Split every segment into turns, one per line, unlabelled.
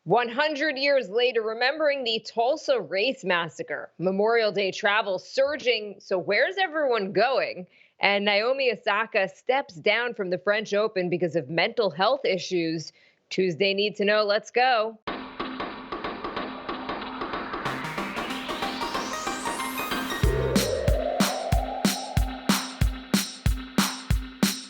100 years later, remembering the Tulsa Race Massacre, Memorial Day travel surging. So, where's everyone going? And Naomi Osaka steps down from the French Open because of mental health issues. Tuesday Need to Know. Let's go.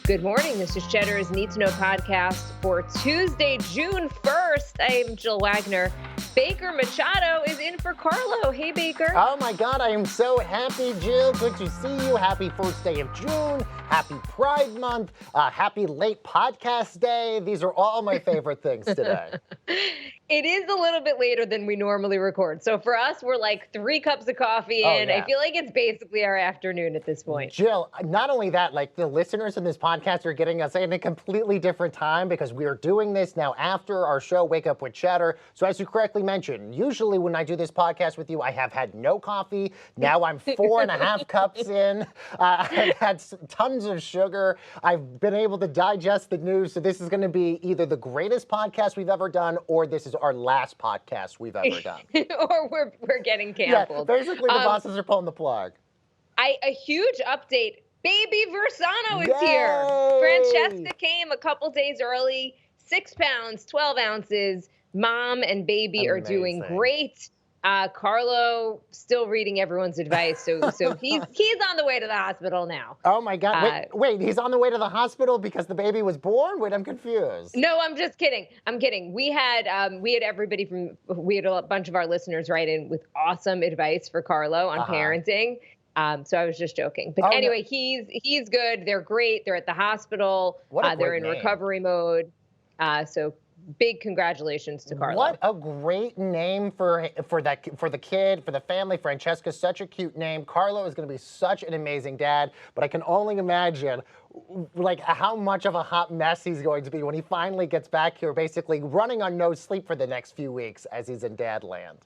Good morning. This is Cheddar's Need2Know podcast for Tuesday, June 1st. I am Jill Wagner. Baker Machado is in for Carlo. Hey, Baker.
Oh, my God. I am so happy, Jill. Good to see you. Happy first day of June. Happy Pride Month. Happy late podcast day. These are all my favorite things today.
It is a little bit later than we normally record. So for us, we're like 3 cups of coffee in.
Yeah.
I feel like it's basically our afternoon at this point.
Jill, not only that, like the listeners in this podcast are getting us in a completely different time because we are doing this now after our show, Wake Up with Cheddar. So as you correctly mentioned, usually when I do this podcast with you, I have had no coffee. Now I'm 4.5 cups in. I've had tons of sugar. I've been able to digest the news. So this is going to be either the greatest podcast we've ever done or this is our last podcast we've ever done.
Or we're getting canceled.
Yeah, basically the bosses are pulling the plug.
A huge update. Baby Versano is
Yay!
here. Francesca came a couple days early, 6 pounds, 12 ounces. Mom and baby are doing great. Carlo still reading everyone's advice, so he's on the way to the hospital now.
Oh my God! Wait, he's on the way to the hospital because the baby was born? Wait, I'm confused.
No, I'm just kidding. I'm kidding. We had a bunch of our listeners write in with awesome advice for Carlo on parenting. So I was just joking. But anyway, no. He's good. They're great. They're at the hospital. They're in recovery mode. So big congratulations to Carlo.
What a great name for the kid, for the family. Francesca's such a cute name. Carlo is going to be such an amazing dad, but I can only imagine like how much of a hot mess he's going to be when he finally gets back here, basically running on no sleep for the next few weeks as he's in dad land.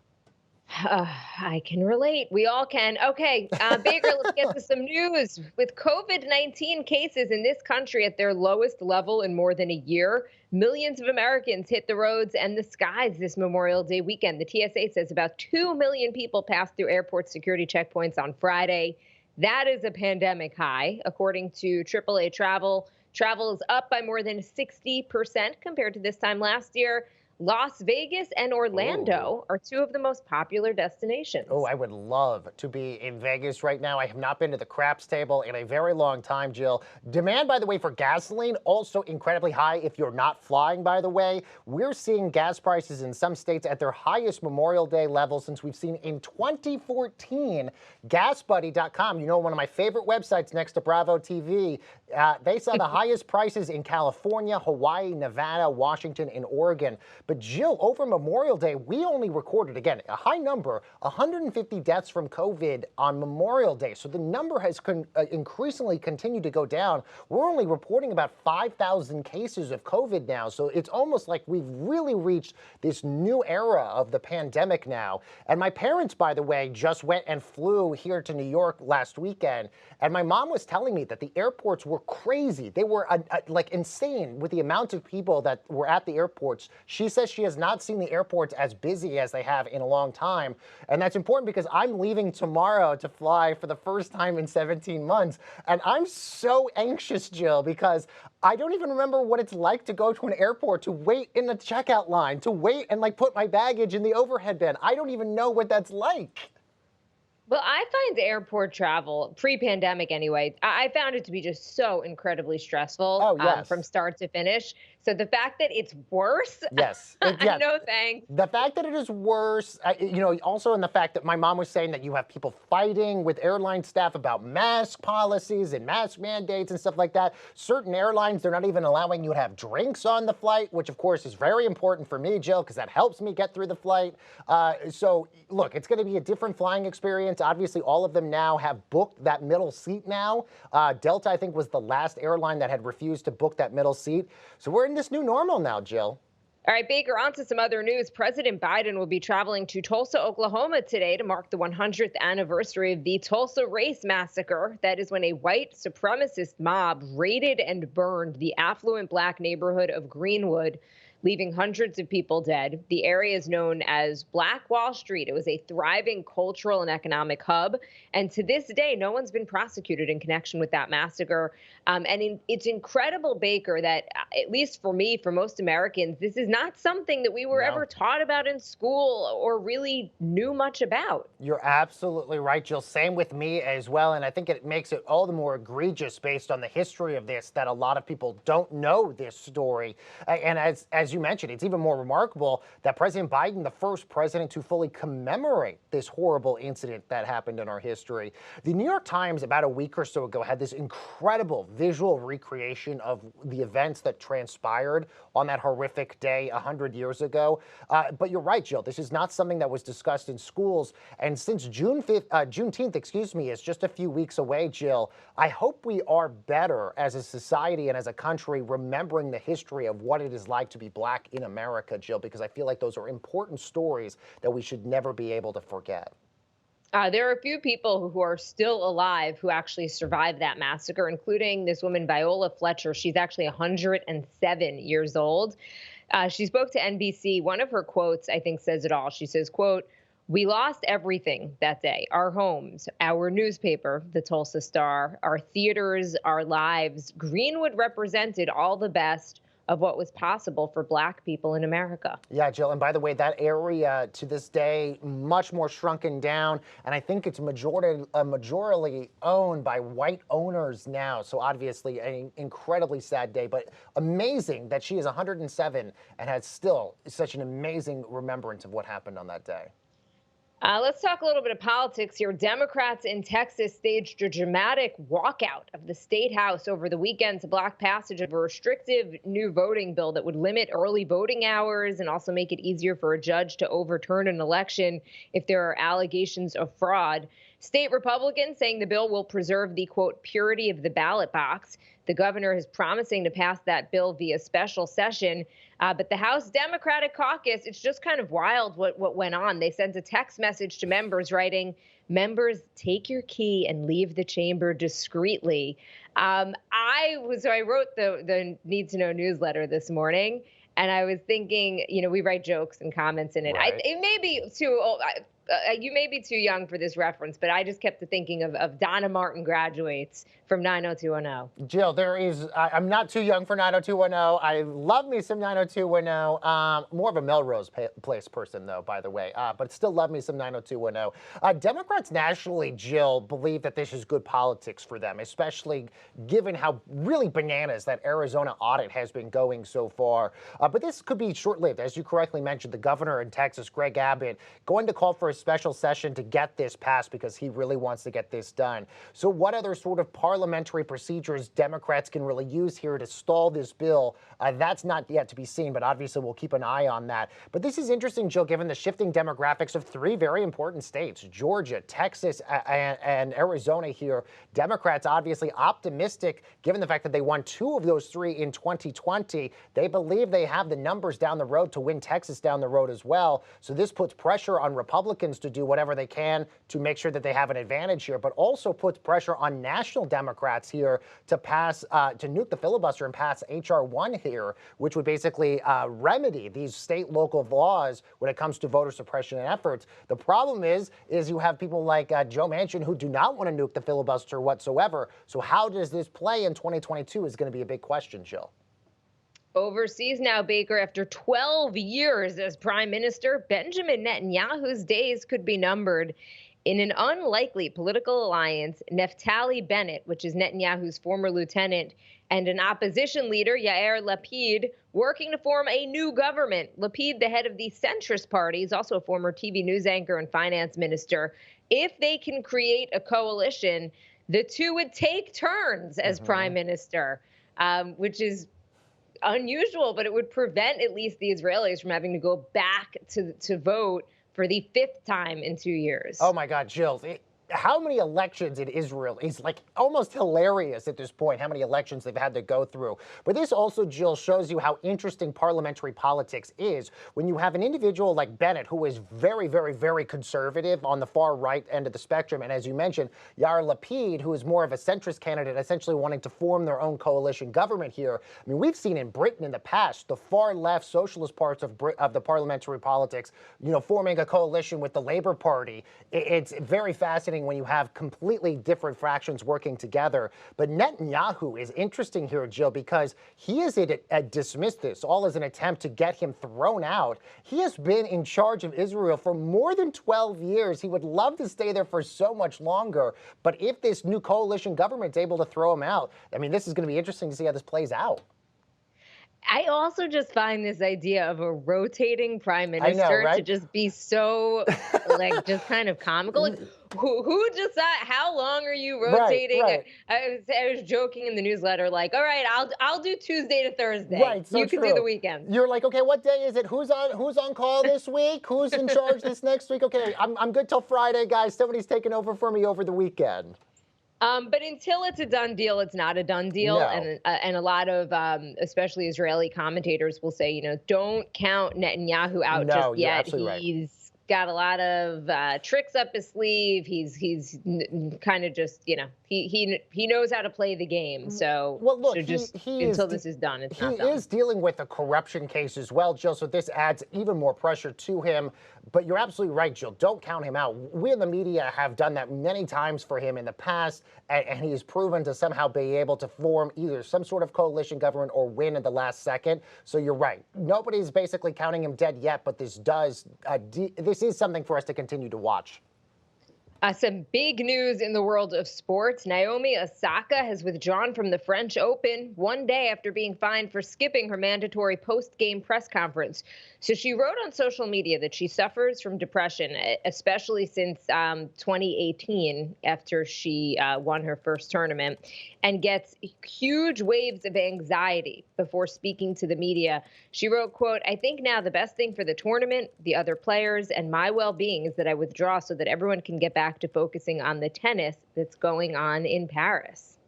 I can relate. We all can. Okay, Baker, let's get to some news. With COVID-19 cases in this country at their lowest level in more than a year, millions of Americans hit the roads and the skies this Memorial Day weekend. The TSA says about 2 million people passed through airport security checkpoints on Friday. That is a pandemic high. According to AAA Travel, travel is up by more than 60% compared to this time last year. Las Vegas and Orlando are 2 of the most popular destinations.
Oh, I would love to be in Vegas right now. I have not been to the craps table in a very long time, Jill. Demand, by the way, for gasoline also incredibly high if you're not flying, by the way. We're seeing gas prices in some states at their highest Memorial Day level since we've seen in 2014. GasBuddy.com, you know, one of my favorite websites next to Bravo TV, they saw the highest prices in California, Hawaii, Nevada, Washington, and Oregon. But Jill, over Memorial Day, we only recorded, again, a high number, 150 deaths from COVID on Memorial Day. So the number has increasingly continued to go down. We're only reporting about 5,000 cases of COVID now. So it's almost like we've really reached this new era of the pandemic now. And my parents, by the way, just went and flew here to New York last weekend. And my mom was telling me that the airports were crazy. They were like insane with the amount of people that were at the airports. She says she has not seen the airports as busy as they have in a long time. And that's important because I'm leaving tomorrow to fly for the first time in 17 months. And I'm so anxious, Jill, because I don't even remember what it's like to go to an airport, to wait in the checkout line, to wait and like put my baggage in the overhead bin. I don't even know what that's like.
Well, I find airport travel, pre-pandemic anyway, I found it to be just so incredibly stressful from start to finish. So the fact that it's worse,
yes,
no thanks.
The fact that it is worse, also in the fact that my mom was saying that you have people fighting with airline staff about mask policies and mask mandates and stuff like that. Certain airlines, they're not even allowing you to have drinks on the flight, which of course is very important for me, Jill, because that helps me get through the flight. So look, it's going to be a different flying experience. Obviously, all of them now have booked that middle seat now. Delta, I think, was the last airline that had refused to book that middle seat. So we're in this new normal now, Jill.
All right, Baker, on to some other news. President Biden will be traveling to Tulsa, Oklahoma today to mark the 100th anniversary of the Tulsa Race Massacre. That is when a white supremacist mob raided and burned the affluent black neighborhood of Greenwood. leaving hundreds of people dead. The area is known as Black Wall Street. It was a thriving cultural and economic hub. And to this day, no one's been prosecuted in connection with that massacre. It's incredible, Baker, that at least for me, for most Americans, this is not something that we were
No.
ever taught about in school or really knew much about.
You're absolutely right, Jill. Same with me as well. And I think it makes it all the more egregious based on the history of this that a lot of people don't know this story. And as you mentioned, it's even more remarkable that President Biden, the first president to fully commemorate this horrible incident that happened in our history. The New York Times, about a week or so ago, had this incredible visual recreation of the events that transpired on that horrific day 100 years ago. But you're right, Jill. This is not something that was discussed in schools. And since Juneteenth, is just a few weeks away, Jill, I hope we are better as a society and as a country remembering the history of what it is like to be Black in America, Jill, because I feel like those are important stories that we should never be able to forget.
There are a few people who are still alive who actually survived that massacre, including this woman, Viola Fletcher. She's actually 107 years old. She spoke to NBC. One of her quotes, I think, says it all. She says, quote, "We lost everything that day, our homes, our newspaper, the Tulsa Star, our theaters, our lives. Greenwood represented all the best of what was possible for Black people in America."
Yeah, Jill. And by the way, that area to this day, much more shrunken down. And I think it's majorly owned by white owners now. So obviously an incredibly sad day, but amazing that she is 107 and has still such an amazing remembrance of what happened on that day.
Let's talk a little bit of politics here. Democrats in Texas staged a dramatic walkout of the state house over the weekend to block passage of a restrictive new voting bill that would limit early voting hours and also make it easier for a judge to overturn an election if there are allegations of fraud. State Republicans saying the bill will preserve the, quote, purity of the ballot box. The governor is promising to pass that bill via special session. But the House Democratic caucus, it's just kind of wild what went on. They sent a text message to members writing, "Members, take your key and leave the chamber discreetly." I wrote the Need2Know newsletter this morning, and I was thinking, we write jokes and comments in it.
Right.
It may be too old. You may be too young for this reference, but I just kept thinking of Donna Martin graduates from 90210.
Jill, I'm not too young for 90210. I love me some 90210. More of a Melrose Place person, though, by the way, but still love me some 90210. Democrats nationally, Jill, believe that this is good politics for them, especially given how really bananas that Arizona audit has been going so far. But this could be short-lived. As you correctly mentioned, the governor in Texas, Greg Abbott, going to call for a special session to get this passed because he really wants to get this done. So what other sort of parliamentary procedures Democrats can really use here to stall this bill? That's not yet to be seen, but obviously we'll keep an eye on that. But this is interesting, Jill, given the shifting demographics of three very important states, Georgia, Texas, and Arizona here. Democrats obviously optimistic, given the fact that they won 2 of those 3 in 2020. They believe they have the numbers down the road to win Texas down the road as well. So this puts pressure on Republicans to do whatever they can to make sure that they have an advantage here, but also puts pressure on national Democrats here to nuke the filibuster and pass H.R. 1 here, which would basically remedy these state local laws when it comes to voter suppression efforts. The problem is you have people like Joe Manchin who do not want to nuke the filibuster whatsoever. So how does this play in 2022 is going to be a big question, Jill.
Overseas now, Baker, after 12 years as prime minister, Benjamin Netanyahu's days could be numbered. In an unlikely political alliance, Naftali Bennett, which is Netanyahu's former lieutenant, and an opposition leader, Yair Lapid, working to form a new government. Lapid, the head of the centrist party, is also a former TV news anchor and finance minister. If they can create a coalition, the two would take turns as prime minister, which is unusual, but it would prevent at least the Israelis from having to go back to vote for the 5th time in 2 years.
Oh my God, Jill. how many elections in Israel is like almost hilarious at this point, how many elections they've had to go through. But this also, Jill, shows you how interesting parliamentary politics is when you have an individual like Bennett, who is very, very, very conservative on the far right end of the spectrum. And as you mentioned, Yair Lapid, who is more of a centrist candidate, essentially wanting to form their own coalition government here. I mean, we've seen in Britain in the past, the far left socialist parts of the parliamentary politics, forming a coalition with the Labour Party. It's very fascinating when you have completely different fractions working together. But Netanyahu is interesting here, Jill, because he has dismissed this all as an attempt to get him thrown out. He has been in charge of Israel for more than 12 years. He would love to stay there for so much longer. But if this new coalition government is able to throw him out, I mean, this is going to be interesting to see how this plays out.
I also just find this idea of a rotating prime
I know,
minister to
right?
just be so, like, just kind of comical. Like, who decide how long are you rotating?
Right.
I was joking in the newsletter, like, all right, I'll do Tuesday to Thursday.
Right, so
you can do the weekend.
You're like, okay, what day is it? Who's on call this week? Who's in charge this next week? Okay, I'm good till Friday, guys. Somebody's taking over for me over the weekend.
But until it's a done deal, it's not a done deal.
No.
And a lot of, especially Israeli commentators will say, don't count Netanyahu out just yet.
Absolutely right.
He's got a lot of tricks up his sleeve. He's kind of just, he knows how to play the game. So,
well, look,
until this is done, it's not done.
He is dealing with a corruption case as well, Jill, so this adds even more pressure to him. But you're absolutely right, Jill. Don't count him out. We in the media have done that many times for him in the past, and he has proven to somehow be able to form either some sort of coalition government or win at the last second. So you're right. Nobody's basically counting him dead yet, but this is something for us to continue to watch.
Some big news in the world of sports. Naomi Osaka has withdrawn from the French Open one day after being fined for skipping her mandatory post-game press conference. So she wrote on social media that she suffers from depression, especially since 2018, after she won her first tournament, and gets huge waves of anxiety before speaking to the media. She wrote, quote, "I think now the best thing for the tournament, the other players, and my well-being is that I withdraw so that everyone can get back to focusing on the tennis that's going on in Paris."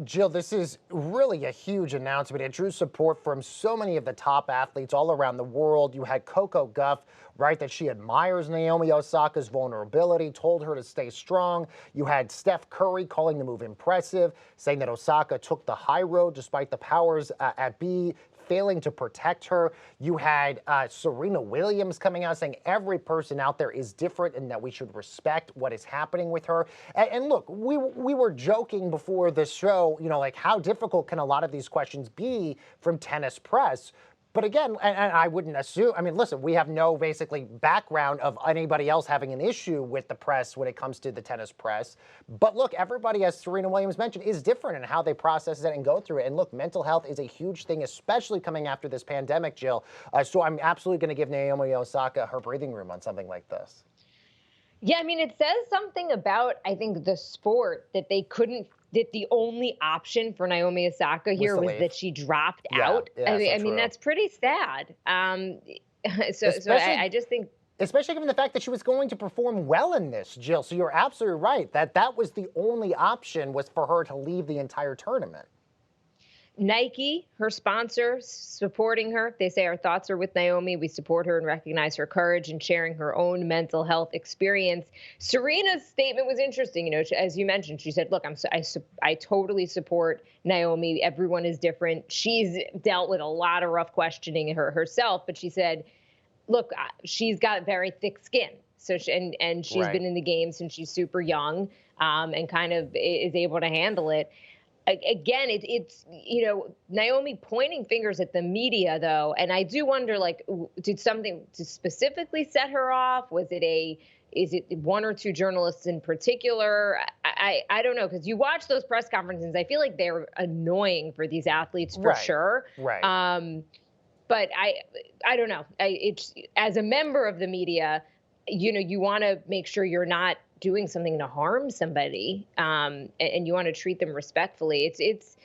Jill, this is really a huge announcement. It drew support from so many of the top athletes all around the world. You had Coco Gauff write that she admires Naomi Osaka's vulnerability, told her to stay strong. You had Steph Curry calling the move impressive, saying that Osaka took the high road despite the powers at be failing to protect her. You had Serena Williams coming out saying every person out there is different and that we should respect what is happening with her. And look, we were joking before the show, like how difficult can a lot of these questions be from tennis press? But again, and I wouldn't assume, I mean, listen, we have no basically background of anybody else having an issue with the press when it comes to the tennis press. But look, everybody, as Serena Williams mentioned, is different in how they process it and go through it. And look, mental health is a huge thing, especially coming after this pandemic, Jill. So I'm absolutely going to give Naomi Osaka her breathing room on something like this.
Yeah, I mean, it says something about, I think, the sport that the only option for Naomi Osaka here was that she dropped out.
Yeah,
I mean, that's pretty sad. So I just think,
especially given the fact that she was going to perform well in this, Jill. So you're absolutely right that was the only option, was for her to leave the entire tournament.
Nike, her sponsor, supporting her. They say, "Our thoughts are with Naomi. We support her and recognize her courage in sharing her own mental health experience." Serena's statement was interesting. As you mentioned, she said, "Look, I totally support Naomi. Everyone is different." She's dealt with a lot of rough questioning herself, but she said, "Look, she's got very thick skin." So and she's been in the game since she's super young, and kind of is able to handle it. Again, it's Naomi pointing fingers at the media, though, and I do wonder, like, did something to specifically set her off? Is it one or two journalists in particular? I don't know, because you watch those press conferences, I feel like they're annoying for these athletes for sure.
Right.
But I don't know. It's, as a member of the media, you want to make sure you're not doing something to harm somebody, and you want to treat them respectfully. It's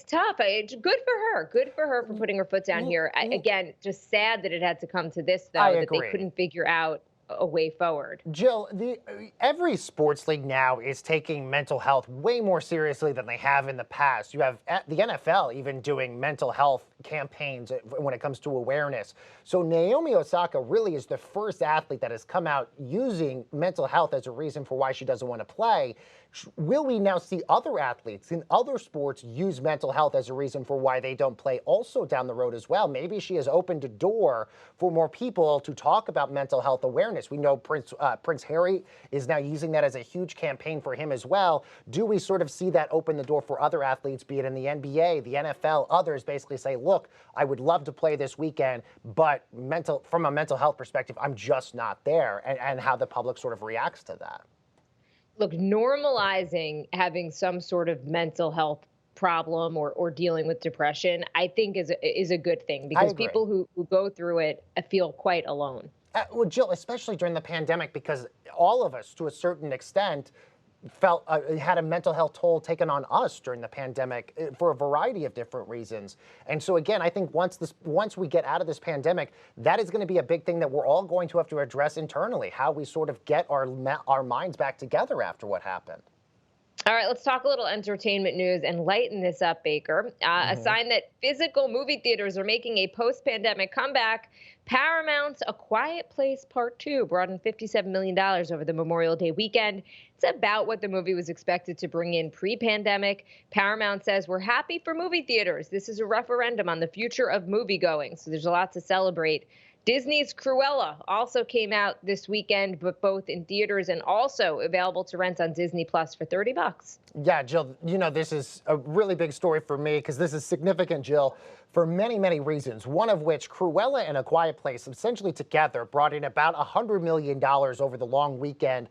tough. It's good for her. Good for her for putting her foot down here. Again, just sad that it had to come to this, though, that they couldn't figure out a way forward.
Jill, every sports league now is taking mental health way more seriously than they have in the past. You have the NFL even doing mental health campaigns when it comes to awareness. So Naomi Osaka really is the first athlete that has come out using mental health as a reason for why she doesn't want to play. Will we now see other athletes in other sports use mental health as a reason for why they don't play also down the road as well? Maybe she has opened a door for more people to talk about mental health awareness. We know Prince Harry is now using that as a huge campaign for him as well. Do we sort of see that open the door for other athletes, be it in the NBA, the NFL, others basically say, look, I would love to play this weekend, but from a mental health perspective, I'm just not there, and how the public sort of reacts to that?
Look, normalizing having some sort of mental health problem or dealing with depression, I think is a good thing,
I
because
agree.
people who go through it feel quite alone.
Well, Jill, especially during the pandemic, because all of us, to a certain extent, felt had a mental health toll taken on us during the pandemic for a variety of different reasons. And so again, I think once we get out of this pandemic, that is going to be a big thing that we're all going to have to address internally, how we sort of get our minds back together after what happened.
All right, let's talk a little entertainment news and lighten this up, Baker. A
Hmm.
sign that physical movie theaters are making a post-pandemic comeback. Paramount's A Quiet Place Part 2 brought in $57 million over the Memorial Day weekend. It's about what the movie was expected to bring in pre-pandemic. Paramount says, we're happy for movie theaters. This is a referendum on the future of moviegoing, so there's a lot to celebrate. Disney's Cruella also came out this weekend, but both in theaters and also available to rent on Disney Plus for $30.
Yeah, Jill, this is a really big story for me because this is significant, Jill, for many, many reasons. One of which, Cruella and A Quiet Place essentially together brought in about $100 million over the long weekend,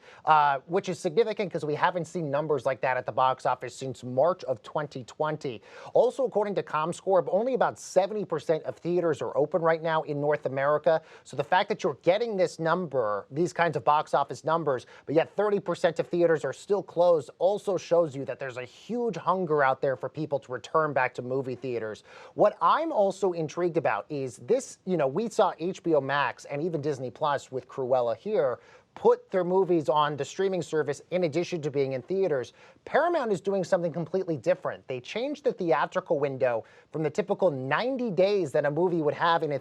which is significant because we haven't seen numbers like that at the box office since March of 2020. Also, according to ComScore, only about 70% of theaters are open right now in North America. So the fact that you're getting this number, these kinds of box office numbers, but yet 30% of theaters are still closed, also shows you that there's a huge hunger out there for people to return back to movie theaters. What I'm also intrigued about is this, we saw HBO Max and even Disney Plus with Cruella here put their movies on the streaming service in addition to being in theaters. Paramount is doing something completely different. They changed the theatrical window from the typical 90 days that a movie would have in a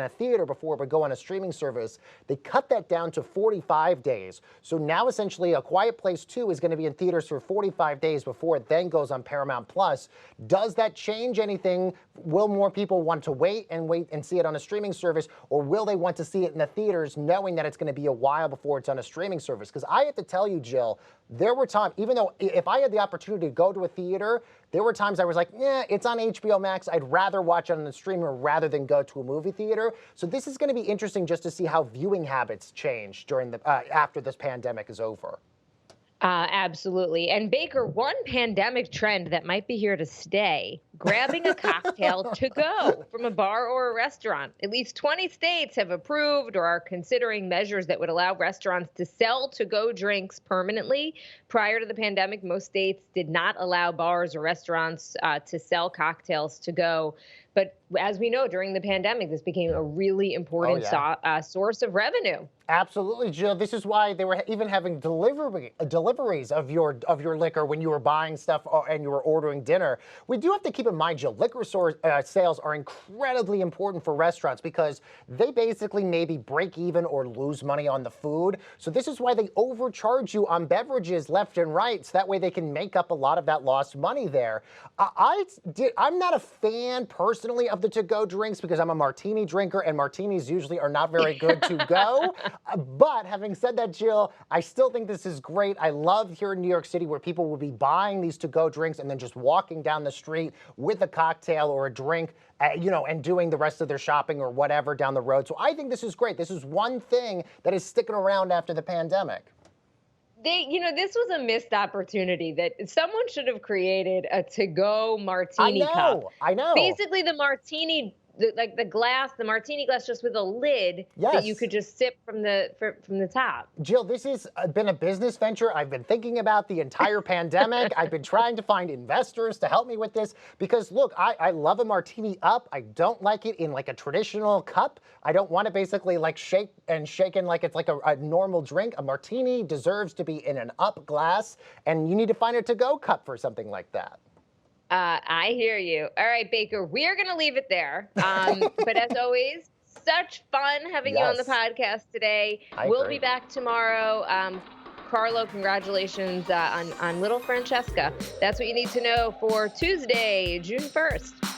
theater before it would go on a streaming service. They cut that down to 45 days. So now essentially A Quiet Place 2 is going to be in theaters for 45 days before it then goes on Paramount Plus. Does that change anything? Will more people want to wait and see it on a streaming service, or will they want to see it in the theaters knowing that it's going to be a while before it's on a streaming service? Because I have to tell you, Jill, there were times, even though if I had the opportunity to go to a theater, there were times I was like, yeah, it's on HBO Max. I'd rather watch it on the streamer rather than go to a movie theater. So this is going to be interesting just to see how viewing habits change during after this pandemic is over.
Absolutely. And Baker, one pandemic trend that might be here to stay, grabbing a cocktail to go from a bar or a restaurant. At least 20 states have approved or are considering measures that would allow restaurants to sell to-go drinks permanently. Prior to the pandemic, most states did not allow bars or restaurants to sell cocktails to go. But as we know, during the pandemic, this became a really important source of revenue.
Absolutely, Jill. This is why they were even having deliveries of your liquor when you were buying stuff and you were ordering dinner. We do have to keep in mind, Jill, liquor sales are incredibly important for restaurants because they basically maybe break even or lose money on the food. So this is why they overcharge you on beverages left and right, so that way they can make up a lot of that lost money there. I'm not a fan personally of the to-go drinks because I'm a martini drinker, and martinis usually are not very good to go. But having said that, Jill, I still think this is great. I love here in New York City where people will be buying these to-go drinks and then just walking down the street with a cocktail or a drink, and doing the rest of their shopping or whatever down the road. So I think this is great. This is one thing that is sticking around after the pandemic.
This was a missed opportunity that someone should have created a to-go martini cup.
I know.
Basically, the martini the glass, the martini glass, just with a lid that you
Yes.
could just sip from the top.
Jill, this has been a business venture I've been thinking about the entire pandemic. I've been trying to find investors to help me with this because, look, I love a martini up. I don't like it in like a traditional cup. I don't want to basically like shake and shaken like it's like a normal drink. A martini deserves to be in an up glass, and you need to find a to-go cup for something like that.
I hear you. All right, Baker, we are going to leave it there. But as always, such fun having you on the
Yes,
podcast today.
I
We'll be
agree.
back tomorrow. Carlo, congratulations on little Francesca. That's what you need to know for Tuesday, June 1st.